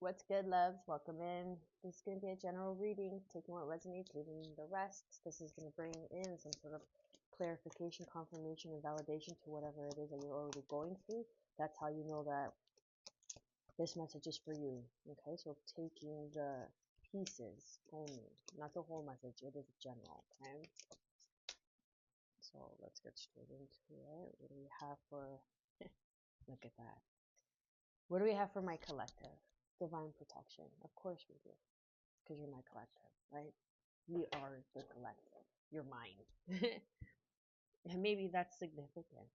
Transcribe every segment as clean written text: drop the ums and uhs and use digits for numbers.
What's good, loves? Welcome in. This is going to be a general reading, taking what resonates, leaving the rest. This is going to bring in some sort of clarification, confirmation, and validation to whatever it is that you're already going through. That's how you know that this message is for you. Okay, so taking the pieces only, not the whole message. It is general. Okay, so let's get straight into it. What do we have for? Look at that. What do we have for my collective? Divine protection. Of course we do, because you're my collective, right? We are the collective. You're mine. And maybe that's significant,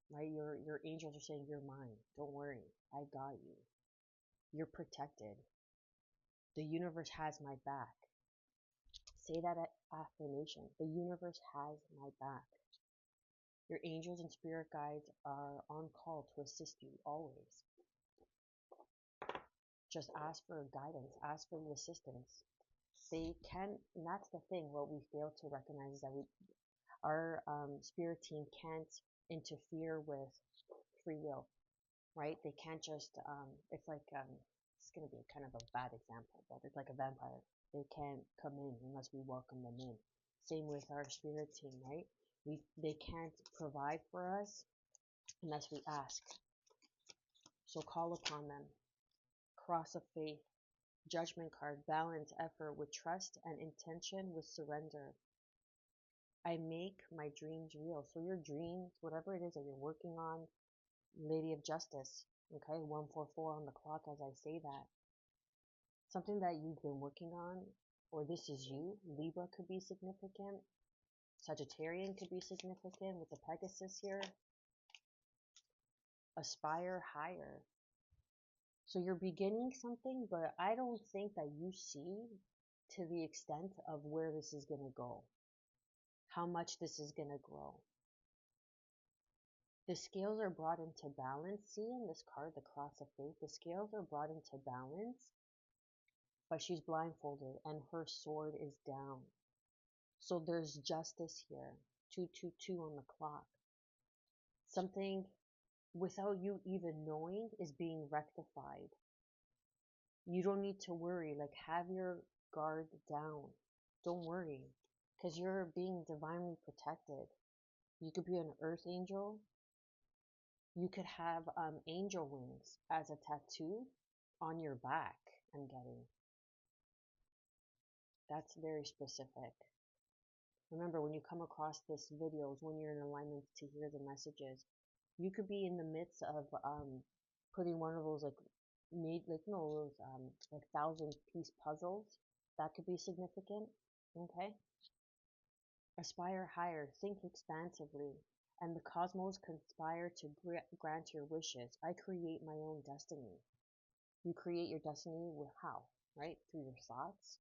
right? Your angels are saying you're mine. Don't worry. I got you. You're protected. The universe has my back. Say that affirmation. The universe has my back. Your angels and spirit guides are on call to assist you always. Just ask for guidance, ask for the assistance. They can, and that's the thing, what we fail to recognize is that our spirit team can't interfere with free will, right? They can't just, it's like, it's going to be kind of a bad example, but it's like a vampire. They can't come in unless we welcome them in. Same with our spirit team, right? They can't provide for us unless we ask. So call upon them. Cross of faith, judgment card, balance effort with trust and intention with surrender. I make my dreams real. So your dreams, whatever it is that you're working on, Lady of Justice, okay, 144 on the clock as I say that. Something that you've been working on, or this is you, Libra could be significant, Sagittarian could be significant with the Pegasus here. Aspire higher. So you're beginning something, but I don't think that you see to the extent of where this is going to go, how much this is going to grow. The scales are brought into balance. See in this card, the Cross of Faith, the scales are brought into balance, but she's blindfolded and her sword is down. So there's justice here. 222 on the clock. Something without you even knowing is being rectified. You don't need to worry. Like, have your guard down. Don't worry, because you're being divinely protected. You could be an earth angel. You could have angel wings as a tattoo on your back. I'm getting. That's very specific. Remember, when you come across this videos, when you're in alignment to hear the messages, you could be in the midst of putting one of those those like 1,000-piece puzzles. That could be significant. Okay. Aspire higher, think expansively, and the cosmos conspire to grant your wishes. I create my own destiny. You create your destiny with how? Right? Through your thoughts,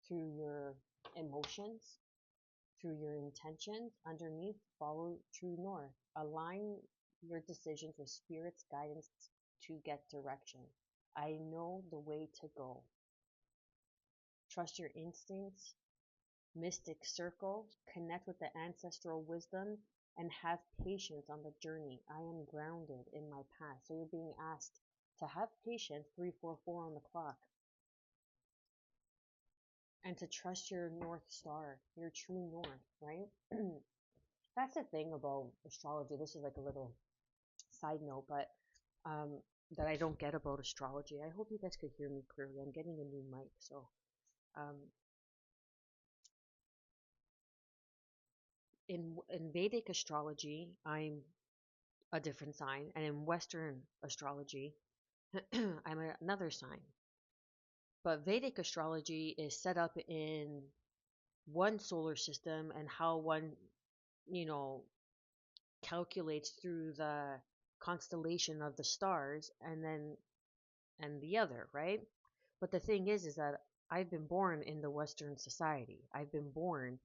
through your emotions, through your intentions. Underneath, follow true north. Align your decisions with spirit's guidance to get direction. I know the way to go. Trust your instincts. Mystic circle. Connect with the ancestral wisdom and have patience on the journey. I am grounded in my past. So you're being asked to have patience, 344 on the clock, and to trust your North Star, your true north, right? That's the thing about astrology. This is like a little side note, but that I don't get about astrology. I hope you guys could hear me clearly. I'm getting a new mic, so um, in Vedic astrology, I'm a different sign, and in Western astrology, I'm another sign. But Vedic astrology is set up in one solar system and how one, you know, calculates through the constellation of the stars and the other, right? But the thing is that I've been born in the Western society. I've been born,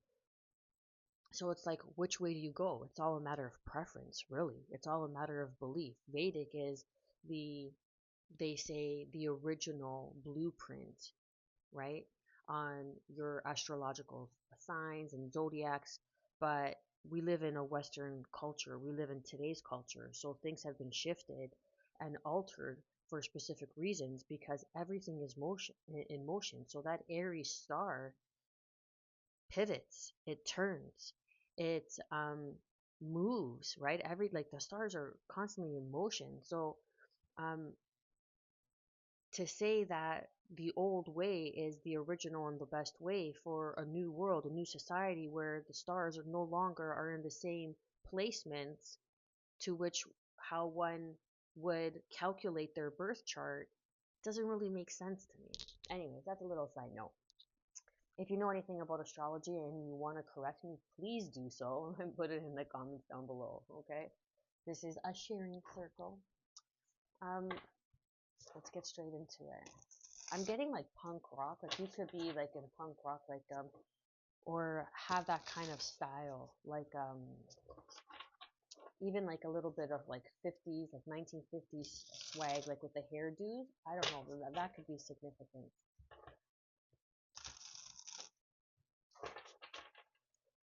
so it's like, which way do you go? It's all a matter of preference, really. It's all a matter of belief. Vedic is the, they say, the original blueprint, right, on your astrological signs and zodiacs. But we live in a Western culture. We live in today's culture. So things have been shifted and altered for specific reasons because everything is in motion. So that Aries star pivots, it turns, it moves, right? Like the stars are constantly in motion. So um, to say that the old way is the original and the best way for a new world, a new society where the stars are no longer are in the same placements to which how one would calculate their birth chart doesn't really make sense to me. Anyways, that's a little side note. If you know anything about astrology and you want to correct me, please do so and put it in the comments down below, okay? This is a sharing circle. Um, let's get straight into it. I'm getting like punk rock, like you could be like in punk rock, like or have that kind of style, like even like a little bit of like 50s, like 1950s swag, like with the hairdos. I don't know, that could be significant.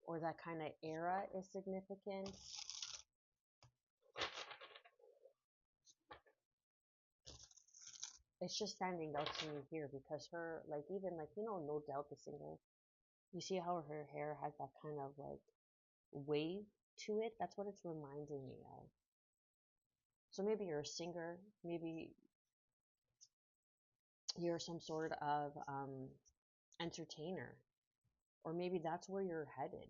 Or that kind of era is significant. It's just standing out to me here because her, like, even like, you know, No Doubt, the singer, you see how her hair has that kind of like wave to it? That's what it's reminding me of. So maybe you're a singer, maybe you're some sort of entertainer, or maybe that's where you're headed.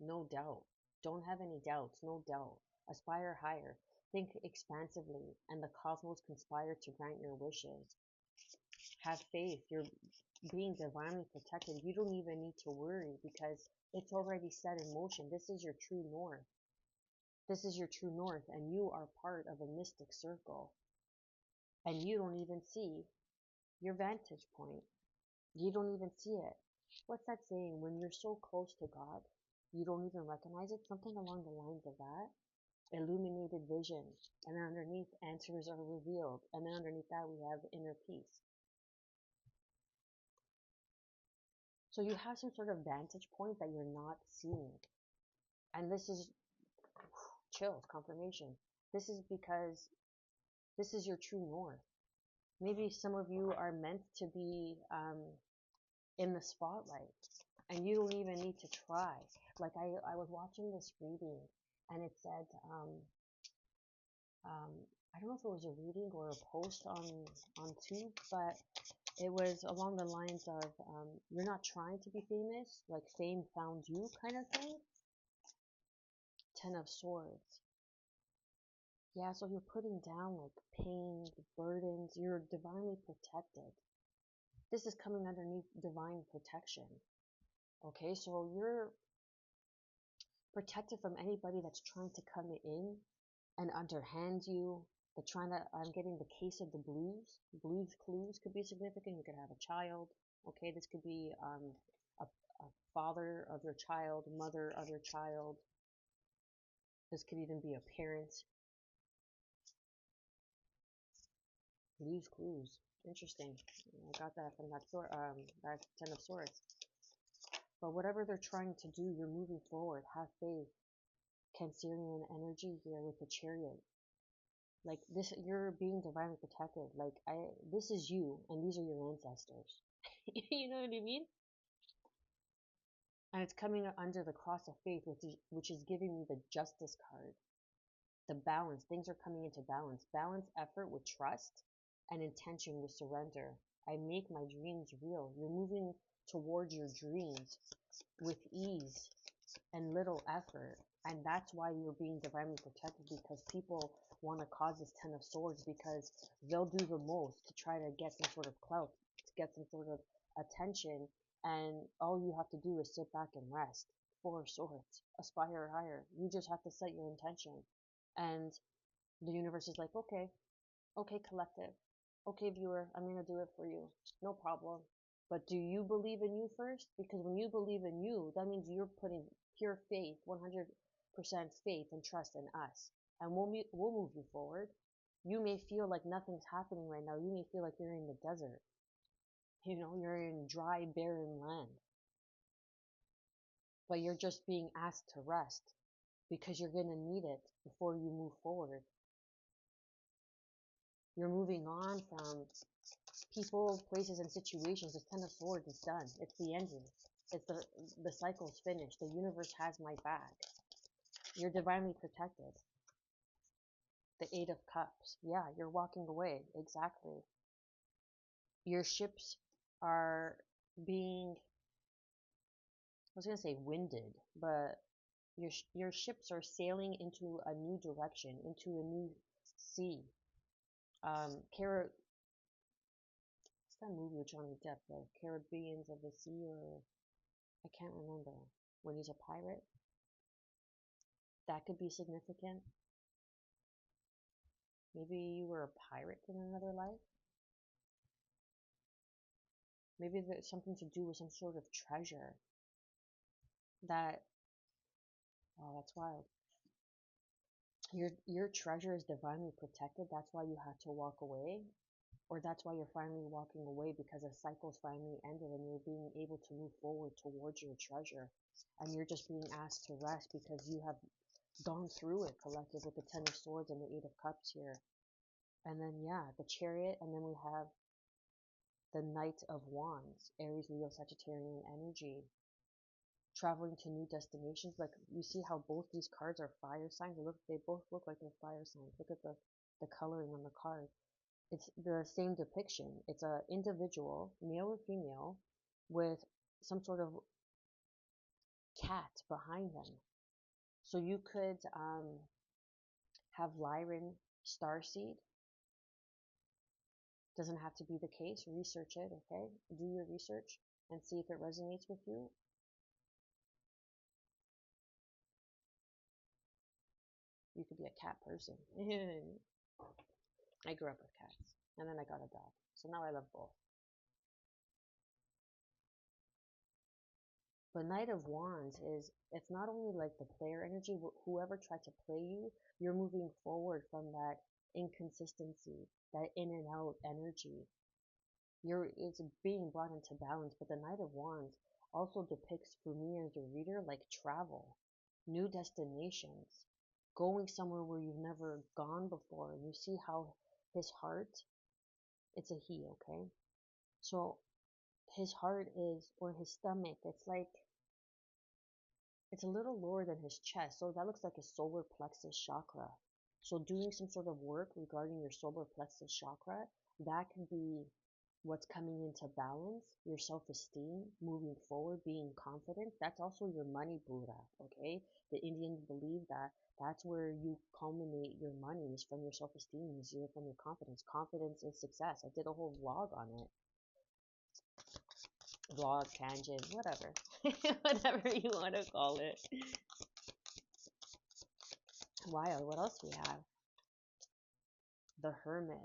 No doubt. Don't have any doubts. No doubt. Aspire higher. Think expansively, and the cosmos conspire to grant your wishes. Have faith. You're being divinely protected. You don't even need to worry because it's already set in motion. This is your true north. This is your true north, and you are part of a mystic circle. And you don't even see your vantage point. You don't even see it. What's that saying? When you're so close to God, you don't even recognize it? Something along the lines of that. Illuminated vision. And then underneath, answers are revealed. And then underneath that, we have inner peace. So you have some sort of vantage point that you're not seeing. And this is chills, confirmation. This is because this is your true north. Maybe some of you are meant to be in the spotlight and you don't even need to try. Like I was watching this reading and it said, I don't know if it was a reading or a post on Tube, but it was along the lines of, you're not trying to be famous, like fame found you kind of thing. 10 of Swords. Yeah, so you're putting down like pain, burdens, you're divinely protected. This is coming underneath divine protection. Okay, so you're protected from anybody that's trying to come in and underhand you. They're trying to, I'm getting the case of the blues. Blues clues could be significant. You could have a child. Okay, this could be a father of your child, mother of your child. This could even be a parent. Blues clues. Interesting. I got that from that 10 of Swords. But whatever they're trying to do, you're moving forward. Have faith. Cancerian energy here with the Chariot. Like this, you're being divinely protected. Like this is you, and these are your ancestors. You know what I mean? And it's coming under the cross of faith, which is giving me the Justice card. The balance. Things are coming into balance. Balance effort with trust, and intention with surrender. I make my dreams real. You're moving towards your dreams with ease and little effort. And that's why you're being divinely protected, because people want to cause this 10 of Swords because they'll do the most to try to get some sort of clout, to get some sort of attention. And all you have to do is sit back and rest. 4 of Swords. Aspire higher. You just have to set your intention. And the universe is like, okay, okay, collective. Okay, viewer, I'm going to do it for you. No problem. But do you believe in you first? Because when you believe in you, that means you're putting pure faith, 100% faith and trust in us. And we'll move you forward. You may feel like nothing's happening right now. You may feel like you're in the desert. You know, you're in dry, barren land. But you're just being asked to rest because you're going to need it before you move forward. You're moving on from people, places, and situations. The Ten of Swords is done. It's the ending. It's the cycle's finished. The universe has my back. You're divinely protected. The Eight of Cups. Yeah, you're walking away. Exactly. Your ships are being, I was going to say winded, but your ships are sailing into a new direction, into a new sea. What's that movie with Johnny Depp, the Caribbeans of the Sea, or I can't remember, when he's a pirate? That could be significant. Maybe you were a pirate in another life. Maybe there's something to do with some sort of treasure that, oh, that's wild. Your treasure is divinely protected. That's why you had to walk away, or that's why you're finally walking away, because a cycle's finally ended and you're being able to move forward towards your treasure, and you're just being asked to rest because you have gone through it, collective, with the Ten of Swords and the Eight of Cups here. And then, yeah, the Chariot, and then we have the Knight of Wands, Aries, Leo, Sagittarian energy, traveling to new destinations. Like, you see how both these cards are fire signs? They both look like they're fire signs. Look at the coloring on the card. It's the same depiction. It's a individual, male or female, with some sort of cat behind them. So you could have Lyran starseed. Doesn't have to be the case. Research it, okay? Do your research and see if it resonates with you. You could be a cat person. I grew up with cats, and then I got a dog. So now I love both. But Knight of Wands is, it's not only like the player energy, whoever tried to play you, you're moving forward from that inconsistency, that in and out energy. It's being brought into balance. But the Knight of Wands also depicts, for me as a reader, like travel, new destinations, going somewhere where you've never gone before. And you see how his heart, it's a he, okay? So his heart is, or his stomach, it's like, it's a little lower than his chest. So that looks like his solar plexus chakra. So doing some sort of work regarding your solar plexus chakra, that can be what's coming into balance, your self-esteem, moving forward, being confident. That's also your money Buddha, okay? The Indians believe that that's where you culminate your money, is from your self-esteem, is from your confidence. Confidence is success. I did a whole vlog on it. Vlog, tangent, whatever. Whatever you want to call it. Wild. What else we have? The Hermit.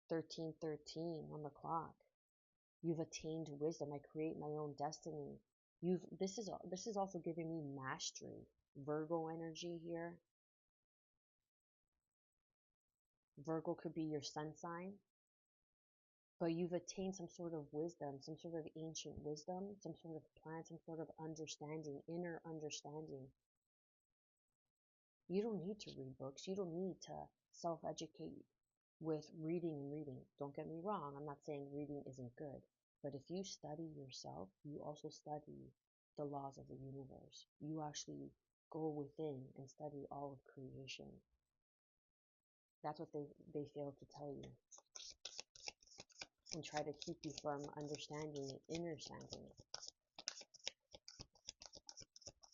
1313 on the clock. You've attained wisdom. I create my own destiny. This is also giving me mastery. Virgo energy here. Virgo could be your sun sign. But you've attained some sort of wisdom, some sort of ancient wisdom, some sort of plan, some sort of understanding, inner understanding. You don't need to read books. You don't need to self-educate with reading and reading. Don't get me wrong. I'm not saying reading isn't good. But if you study yourself, you also study the laws of the universe. You actually go within and study all of creation. That's what they fail to tell you. And try to keep you from understanding and understanding.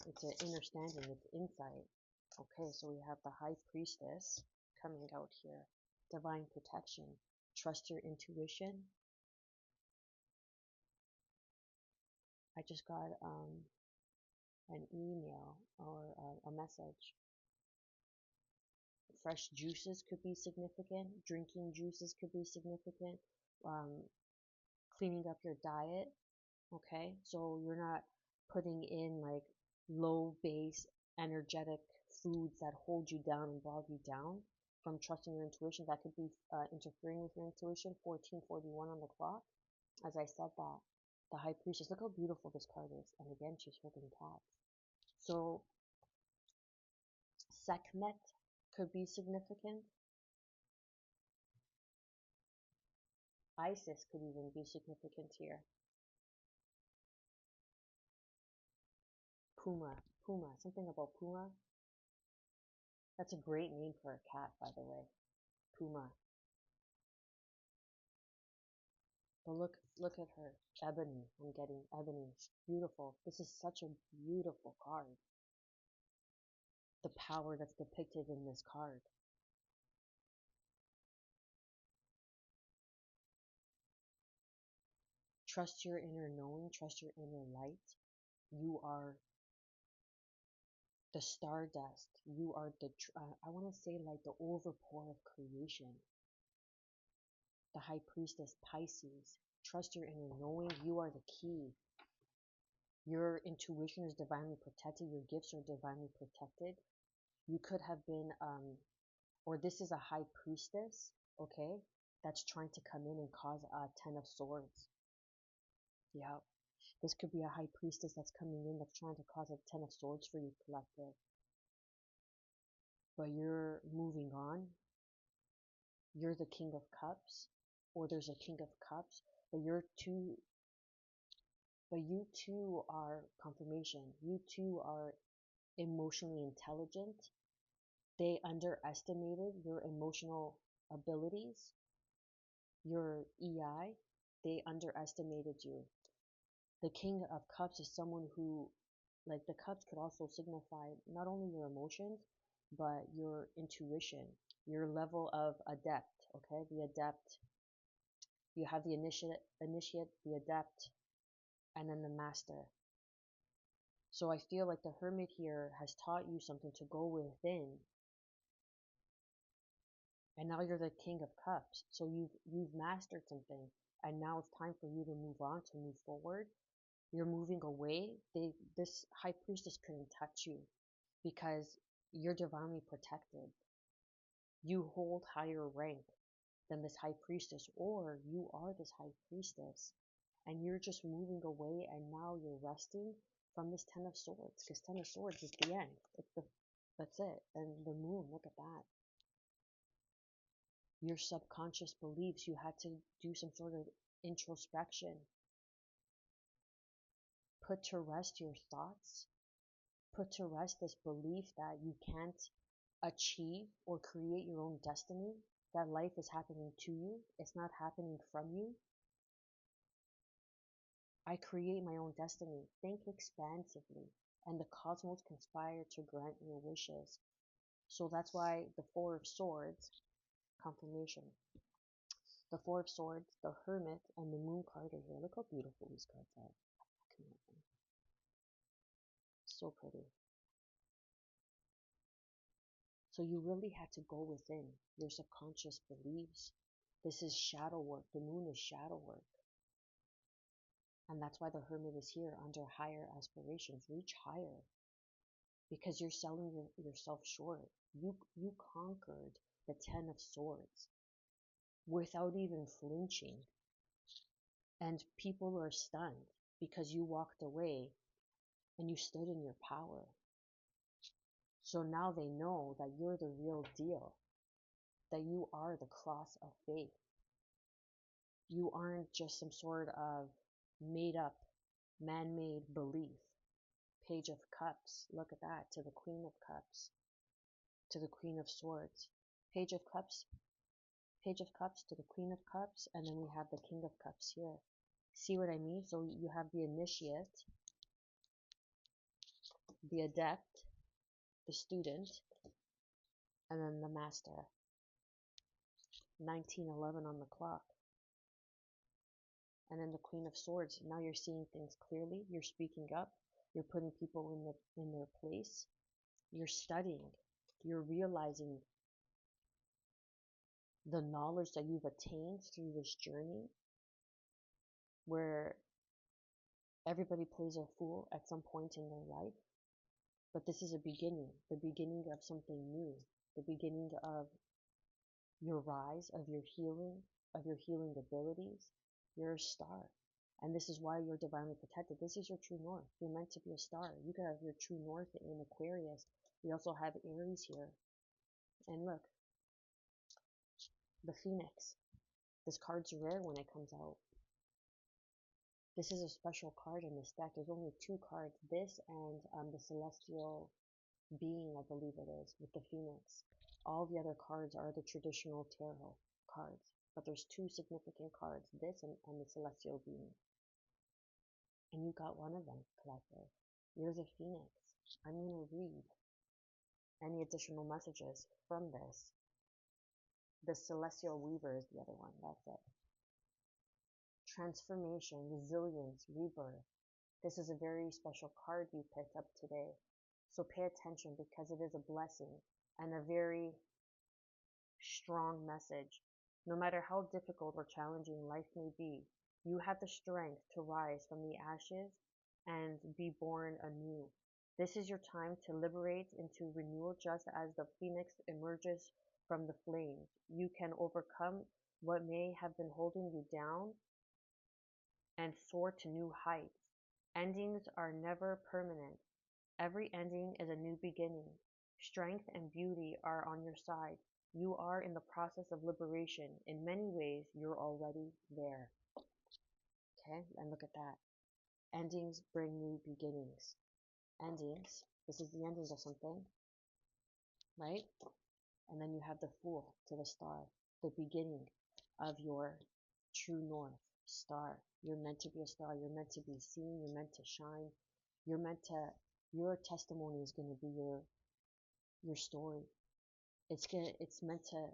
It's an understanding, it's insight. Okay, so we have the High Priestess coming out here. Divine protection. Trust your intuition. I just got an email or a message. Fresh juices could be significant. Drinking juices could be significant. Cleaning up your diet. Okay, so you're not putting in like low base energetic foods that hold you down and bog you down from trusting your intuition. That could be interfering with your intuition. 1441 on the clock. As I said that, the High Priestess, look how beautiful this card is. And again, she's holding cats. So Sekhmet could be significant. Isis could even be significant here. Puma. Puma. Something about Puma. That's a great name for a cat, by the way. Puma. But look at her. Ebony. I'm getting ebony. Beautiful. This is such a beautiful card. The power that's depicted in this card. Trust your inner knowing. Trust your inner light. You are the stardust. You are the, I want to say like the overpour of creation. The high priestess, Pisces. Trust your inner knowing. You are the key. Your intuition is divinely protected. Your gifts are divinely protected. You could have been, or this is a high priestess, okay, that's trying to come in and cause a 10 of swords. Yeah. This could be a high priestess that's coming in that's trying to cause a 10 of swords for you, collective. But you're moving on. You're the king of cups, or there's a king of cups, but you too are confirmation. You too are emotionally intelligent. They underestimated your emotional abilities, your EI. They underestimated you. The king of cups is someone who, like, the cups could also signify not only your emotions, but your intuition, your level of adept, okay? The adept, you have the initiate, the adept, and then the master. So I feel like the hermit here has taught you something to go within. And now you're the king of cups. So you've mastered something, and now it's time for you to move on, to move forward. You're moving away. This high priestess couldn't touch you because you're divinely protected. You hold higher rank than this high priestess, or you are this high priestess, and you're just moving away, and now you're resting from this 10 of swords, because 10 of swords is the end. That's it. And the moon, look at that. Your subconscious beliefs, you had to do some sort of introspection. Put to rest your thoughts. Put to rest this belief that you can't achieve or create your own destiny, that life is happening to you, it's not happening from you. I create my own destiny. Think expansively, and the cosmos conspire to grant your wishes. So that's why the Four of Swords, confirmation. The Four of Swords, the Hermit, and the Moon card are here. Look how beautiful these cards are. So pretty. So you really had to go within your subconscious beliefs. This is shadow work. The moon is shadow work. And that's why the hermit is here under higher aspirations. Reach higher. Because you're selling yourself short. You conquered the 10 of swords without even flinching. And people are stunned because you walked away and you stood in your power. So now they know that you're the real deal, that you are the cross of faith. You aren't just some sort of made up, man-made belief. Page of Cups, look at that, to the Queen of Cups, to the Queen of Swords. Page of Cups to the Queen of Cups, and then we have the King of Cups here. See what I mean? So you have the initiate, the adept, the student, and then the master. 1911 on the clock. And then the Queen of Swords. Now you're seeing things clearly. You're speaking up. You're putting people in their place. You're studying. You're realizing the knowledge that you've attained through this journey, where everybody plays a fool at some point in their life. But this is a beginning, the beginning of something new, the beginning of your rise, of your healing abilities. You're a star. And this is why you're divinely protected. This is your true north. You're meant to be a star. You can have your true north in Aquarius. We also have Aries here. And look, the Phoenix. This card's rare when it comes out. This is a special card in this deck. There's only two cards, this and the Celestial Being, I believe it is, with the Phoenix. All the other cards are the traditional tarot cards, but there's two significant cards, this and the Celestial Being. And you got one of them, collective. You're the Phoenix. I'm going to read any additional messages from this. The Celestial Weaver is the other one, that's it. Transformation, resilience, rebirth. This is a very special card you picked up today. So pay attention because it is a blessing and a very strong message. No matter how difficult or challenging life may be, you have the strength to rise from the ashes and be born anew. This is your time to liberate into renewal just as the phoenix emerges from the flames. You can overcome what may have been holding you down and soar to new heights. Endings are never permanent. Every ending is a new beginning. Strength and beauty are on your side. You are in the process of liberation. In many ways, you're already there. Okay, and look at that. Endings bring new beginnings. Endings, this is the ending of something, right? And then you have the Fool to the Star, the beginning of your true north star. You're meant to be a star. You're meant to be seen. You're meant to shine. You're meant to, your testimony is going to be your story. It's meant to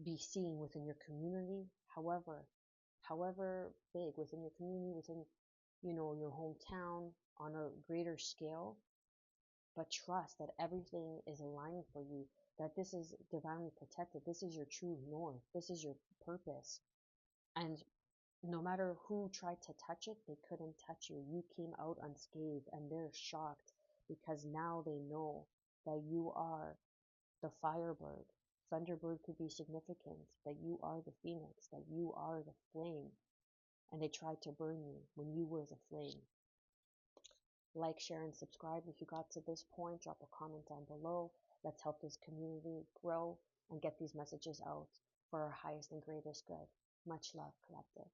be seen within your community, however big, within your community, within, your hometown, on a greater scale. But trust that everything is aligning for you, that this is divinely protected. This is your true north. This is your purpose. And no matter who tried to touch it, they couldn't touch you. You came out unscathed, and they're shocked because now they know that you are the firebird. Thunderbird could be significant, that you are the phoenix, that you are the flame. And they tried to burn you when you were the flame. Like, share, and subscribe if you got to this point. Drop a comment down below. Let's help this community grow and get these messages out for our highest and greatest good. Much love, collective.